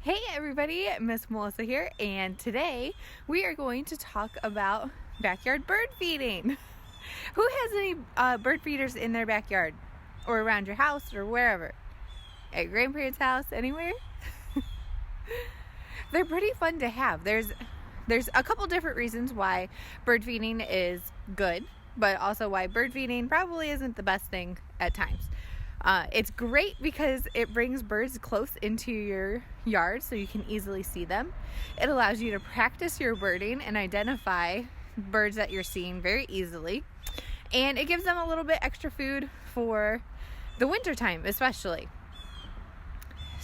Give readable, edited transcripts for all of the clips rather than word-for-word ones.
Hey everybody, Miss Melissa here, and today we are going to talk about backyard bird feeding. Who has any bird feeders in their backyard or around your house or wherever? At your grandparents' house, anywhere? They're pretty fun to have. There's a couple different reasons why bird feeding is good, but also why bird feeding probably isn't the best thing at times. It's great because it brings birds close into your yard so you can easily see them. It allows you to practice your birding and identify birds that you're seeing very easily. And it gives them a little bit extra food for the winter time, especially.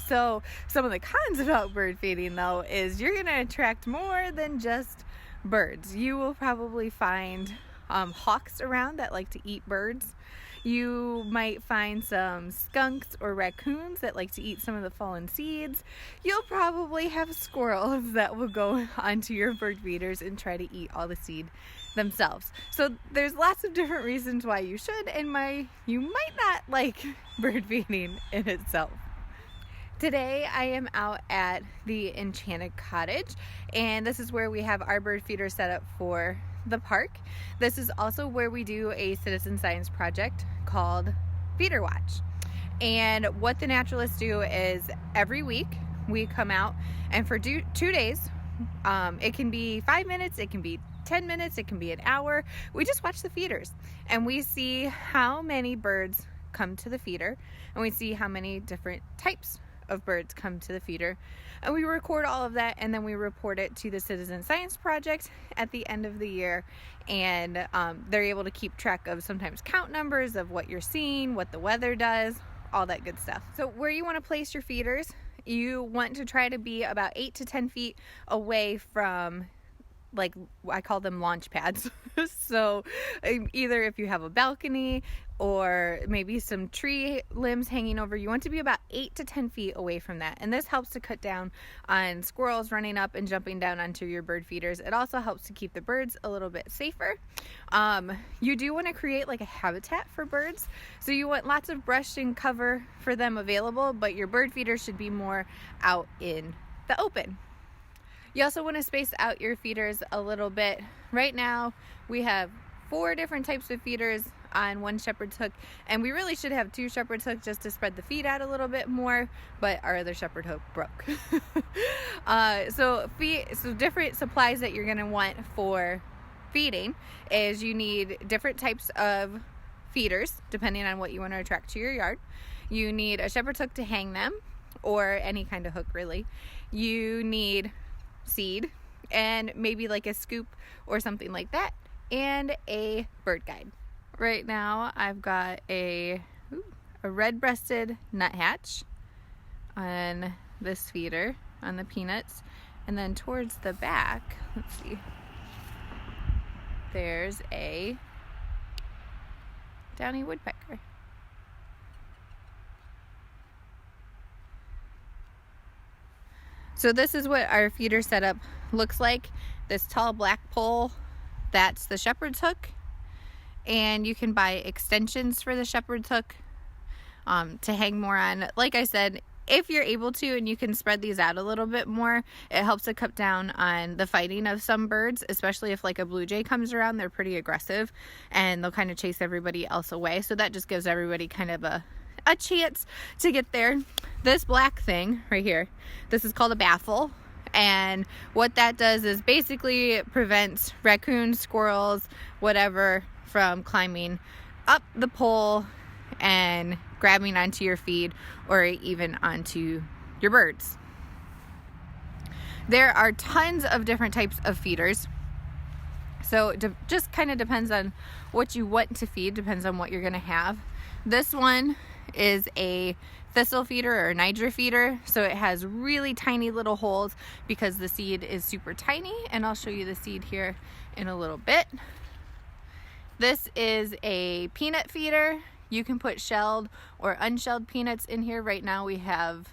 So some of the cons about bird feeding though is you're going to attract more than just birds. You will probably find hawks around that like to eat birds. You might find some skunks or raccoons that like to eat some of the fallen seeds. You'll probably have squirrels that will go onto your bird feeders and try to eat all the seed themselves. So there's lots of different reasons why you should and you might not like bird feeding in itself. Today I am out at the Enchanted Cottage, and this is where we have our bird feeder set up for the park. This is also where we do a citizen science project called Feeder Watch. And what the naturalists do is every week we come out, and for 2 days, it can be 5 minutes, it can be 10 minutes, it can be an hour. We just watch the feeders and we see how many birds come to the feeder, and we see how many different types of birds come to the feeder, and we record all of that, and then we report it to the Citizen Science Project at the end of the year, and they're able to keep track of sometimes count numbers of what you're seeing, what the weather does, all that good stuff. So where you want to place your feeders, you want to try to be about 8 to 10 feet away from, like, I call them launch pads. So either if you have a balcony or maybe some tree limbs hanging over, you want to be about 8 to 10 feet away from that. And this helps to cut down on squirrels running up and jumping down onto your bird feeders. It also helps to keep the birds a little bit safer. You do want to create like a habitat for birds. So you want lots of brush and cover for them available, but your bird feeders should be more out in the open. You also want to space out your feeders a little bit. Right now we have 4 different types of feeders on one shepherd's hook, and we really should have 2 shepherd's hooks just to spread the feed out a little bit more, but our other shepherd hook broke. So different supplies that you're going to want for feeding is you need different types of feeders depending on what you want to attract to your yard. You need a shepherd's hook to hang them, or any kind of hook really. You need seed and maybe like a scoop or something like that, and a bird guide. Right now I've got a red-breasted nuthatch on this feeder on the peanuts, and then towards the back, let's see, there's a downy woodpecker. So this is what our feeder setup looks like. This tall black pole, that's the shepherd's hook, and you can buy extensions for the shepherd's hook to hang more on. Like I said, if you're able to and you can spread these out a little bit more, it helps to cut down on the fighting of some birds, especially if like a blue jay comes around. They're pretty aggressive and they'll kind of chase everybody else away. So that just gives everybody kind of a chance to get there. This black thing right here, this is called a baffle, and what that does is basically prevents raccoons, squirrels, whatever from climbing up the pole and grabbing onto your feed or even onto your birds. There are tons of different types of feeders, so it just kind of depends on what you want to feed, depends on what you're going to have. This one is a thistle feeder or a Niger feeder, so it has really tiny little holes because the seed is super tiny, and I'll show you the seed here in a little bit. This is a peanut feeder. You can put shelled or unshelled peanuts in here. Right now we have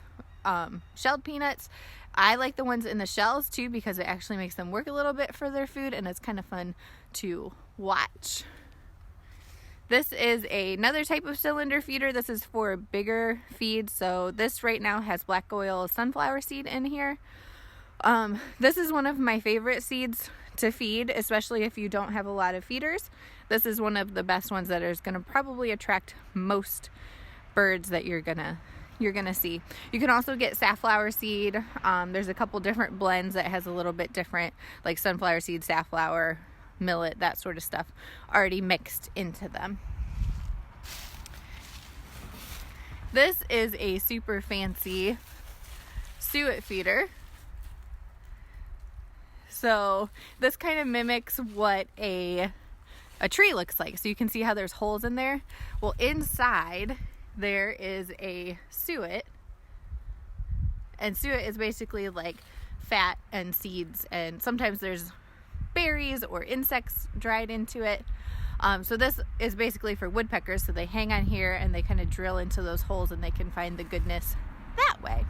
shelled peanuts. I like the ones in the shells too because it actually makes them work a little bit for their food, and it's kind of fun to watch. This is another type of cylinder feeder. This is for bigger feeds. So this right now has black oil sunflower seed in here. This is one of my favorite seeds to feed, especially if you don't have a lot of feeders. This is one of the best ones that is going to probably attract most birds that you're gonna see. You can also get safflower seed. There's a couple different blends that has a little bit different, like sunflower seed, safflower, millet, that sort of stuff already mixed into them. This is a super fancy suet feeder. So this kind of mimics what a tree looks like. So you can see how there's holes in there. Well, inside there is a suet, and suet is basically like fat and seeds, and sometimes there's berries or insects dried into it. So this is basically for woodpeckers, so they hang on here and they kind of drill into those holes and they can find the goodness that way.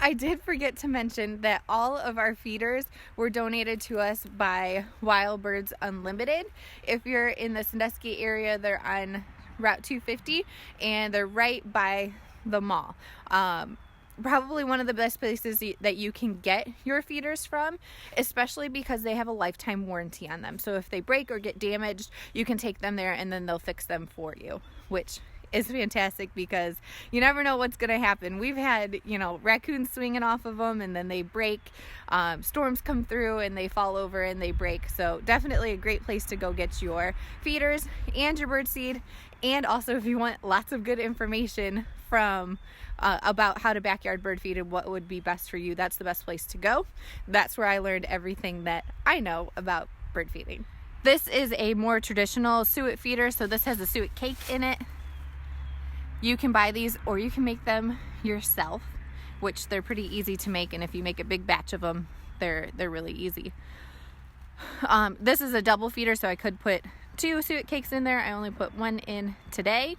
I did forget to mention that all of our feeders were donated to us by Wild Birds Unlimited. If you're in the Sandusky area, they're on Route 250 and they're right by the mall. Probably one of the best places that you can get your feeders from, especially because they have a lifetime warranty on them. So if they break or get damaged, you can take them there and then they'll fix them for you, which is fantastic because you never know what's going to happen. We've had, raccoons swinging off of them and then they break. Storms come through and they fall over and they break. So definitely a great place to go get your feeders and your bird seed. And also if you want lots of good information from about how to backyard bird feed and what would be best for you, that's the best place to go. That's where I learned everything that I know about bird feeding. This is a more traditional suet feeder. So this has a suet cake in it. You can buy these or you can make them yourself, which they're pretty easy to make, and if you make a big batch of them, they're really easy. This is a double feeder, so I could put 2 suet cakes in there. I only put 1 in today.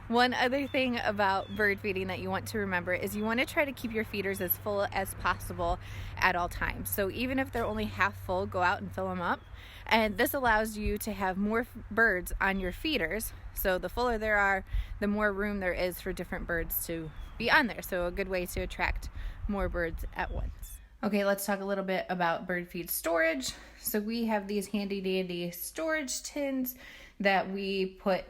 One other thing about bird feeding that you want to remember is you want to try to keep your feeders as full as possible at all times. So even if they're only half full, go out and fill them up. And this allows you to have more birds on your feeders. So the fuller there are, the more room there is for different birds to be on there. So a good way to attract more birds at once. Okay, let's talk a little bit about bird feed storage. So we have these handy dandy storage tins that we put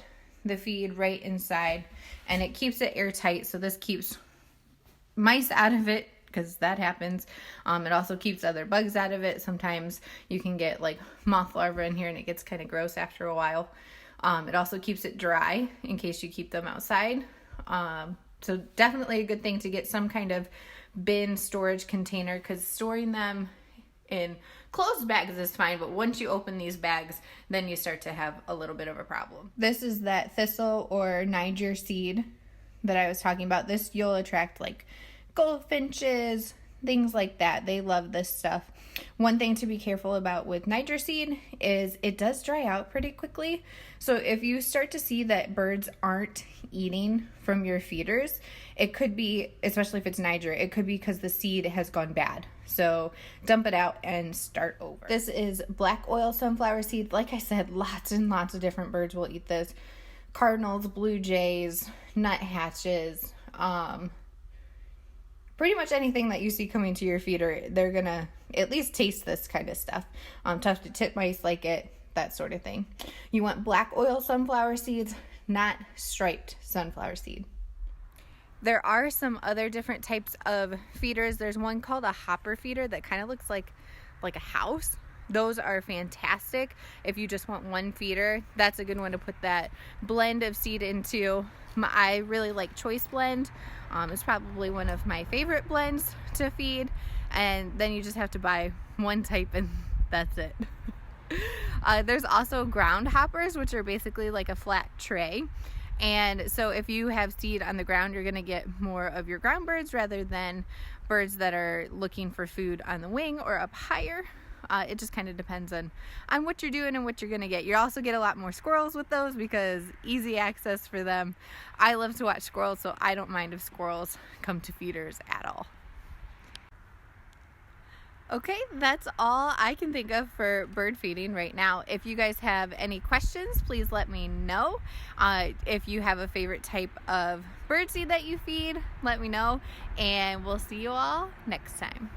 the feed right inside, and it keeps it airtight. So this keeps mice out of it, because that happens. It also keeps other bugs out of it. Sometimes you can get like moth larvae in here and it gets kind of gross after a while. It also keeps it dry in case you keep them outside. So definitely a good thing to get some kind of bin storage container, because storing them in closed bags is fine, but once you open these bags, then you start to have a little bit of a problem. This is that thistle or Niger seed that I was talking about. This you'll attract like goldfinches, things like that. They love this stuff. One thing to be careful about with Niger seed is it does dry out pretty quickly. So if you start to see that birds aren't eating from your feeders, it could be, especially if it's Niger, it could be because the seed has gone bad. So dump it out and start over. This is black oil sunflower seed. Like I said, lots and lots of different birds will eat this. Cardinals, blue jays, nuthatches, pretty much anything that you see coming to your feeder, they're gonna at least taste this kind of stuff. Tufted titmice like it, that sort of thing. You want black oil sunflower seeds, not striped sunflower seed. There are some other different types of feeders. There's one called a hopper feeder that kind of looks like a house. Those are fantastic. If you just want one feeder, that's a good one to put that blend of seed into. I really like Choice Blend. It's probably one of my favorite blends to feed. And then you just have to buy one type and that's it. There's also ground hoppers, which are basically like a flat tray. And so if you have seed on the ground, you're going to get more of your ground birds rather than birds that are looking for food on the wing or up higher. It just kind of depends on what you're doing and what you're going to get. You also get a lot more squirrels with those because easy access for them. I love to watch squirrels, so I don't mind if squirrels come to feeders at all. Okay, that's all I can think of for bird feeding right now. If you guys have any questions, please let me know. If you have a favorite type of birdseed that you feed, let me know, and we'll see you all next time.